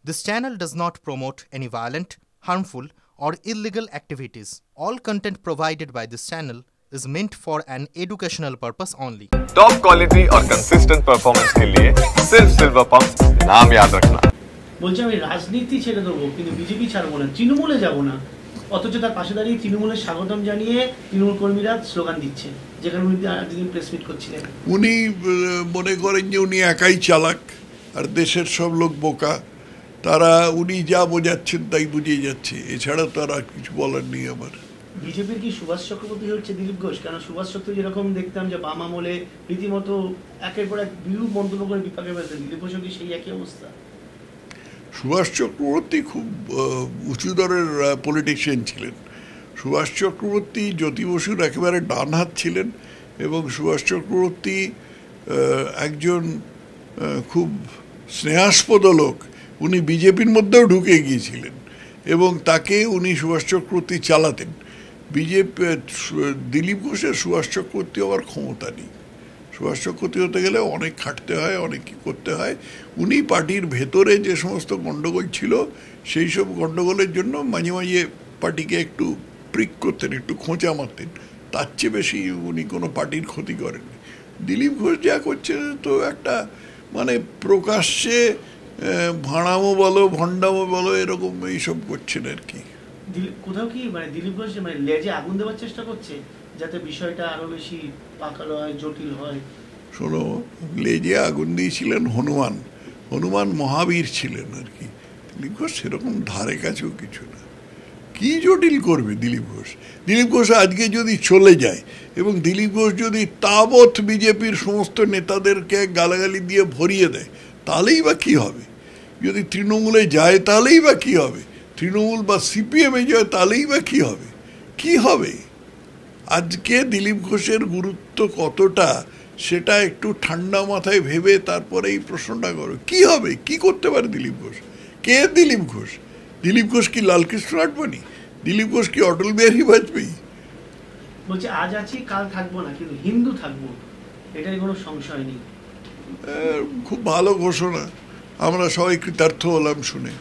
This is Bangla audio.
This channel does not promote any violent, harmful, or illegal activities. All content provided by this channel is meant for an educational purpose only. Top quality और कंसिस्टेंट परफॉर्मेंस के लिए सिर्फ सिल्वर पंप नाम याद रखना। বলছি আমি রাজনীতি ছেড়ে দেবো কিন্তু বিজেপি ছাড়বো না, তৃণমূলে যাব না, অথচ তার পাশে দাঁড়িয়ে তৃণমূলের স্বাগতম জানিয়ে তৃণমূল কর্মীরা স্লোগান দিচ্ছে, যেখানে উনি একদিন প্রেস মিট করছিলেন। উনি মনে করেন যে উনি একাই চালাক আর দেশের সব লোক বোকা, তারা উনি যা বোঝাচ্ছেন তাই বুঝিয়ে যাচ্ছে, এছাড়া তো আর কিছু বলার নেই আমার। বিজেপির কি সুভাষ চক্রবর্তী হচ্ছে দিলীপ ঘোষ? কেন সুভাষ চক্রবর্তী যেরকম দেখতাম যে বাম আমলে রীতিমতো একের পর এক বিরূপ মন্তব্য করে বিপাকে ফেলতেন, দিলীপ ঘোষও কি সেই একই অবস্থা? সুভাষ চক্রবর্তী খুব উঁচু দরের পলিটিশিয়ান ছিলেন। সুভাষ চক্রবর্তী জ্যোতি বসুর একেবারে ডান হাত ছিলেন এবং সুভাষ চক্রবর্তী একজন খুব স্নেহাস্পদ লোক। উনি বিজেপির মধ্যেও ঢুকে গিয়েছিলেন এবং তাকে উনি সুভাষ চক্রবর্তী চালাতেন। দিলীপ ঘোষের সুভাষ চক্রবর্তী হওয়ার ক্ষমতা নেই। সুভাষ চক্রবর্তী হতে গেলে অনেক খাটতে হয়, অনেক কী করতে হয়। উনি পার্টির ভেতরে যে সমস্ত গণ্ডগোল ছিল সেই সব গণ্ডগোলের জন্য মাঝে মাঝে পার্টিকে একটু প্রিক করতেন, একটু খোঁচা মারতেন, তার চেয়ে বেশি উনি কোনো পার্টির ক্ষতি করেননি। দিলীপ ঘোষ যা করছে তো একটা মানে প্রকাশ্যে ভাঁড়ামো বলো ভণ্ডামো বলো এরকম এইসব করছেন আর কি। কোথাও কি মানে দিলীপ ঘোষ মানে লেজে আগুন দেওয়ার চেষ্টা করছে যাতে বিষয়টা আরো বেশি পাকালো হয়, জটিল হয়? শোনো, লেজে আগুন দিয়েছিলেন হনুমান, হনুমান মহাবীর ছিলেন আর কি। দিলীপ ঘোষ সেরকম ধারে কাছেও কিছু না। কি জটিল করবে দিলীপ ঘোষ? দিলীপ ঘোষ আজকে যদি চলে যায় এবং দিলীপ ঘোষ যদি তাবৎ বিজেপির সমস্ত নেতাদেরকে গালাগালি দিয়ে ভরিয়ে দেয় তাহলেই বা কী হবে? যদি তৃণমূলে যায় তাহলেই বা কী হবে? তৃণমূল বা সিপিএমে যায় তাহলেই বা কী হবে? কী হবে? আজকে দিলীপ ঘোষের গুরুত্ব কতটা সেটা একটু ঠান্ডা মাথায় ভেবে তারপরে এই প্রশ্নটা করো। কী হবে? কি করতে পারে দিলীপ ঘোষ? কে দিলীপ ঘোষ? দিলীপ ঘোষ কি লালকৃষ্ণ আডবাণী? দিলীপ ঘোষ কি অটল বিহারী বাজপেয়ী? বলছে আজ আছি কাল থাকবো না, কিন্তু হিন্দু থাকবো, এটাই কোনো সংশয় নেই। খুব ভালো ঘোষণা, আমরা সবাই কৃতার্থ হলাম শুনে।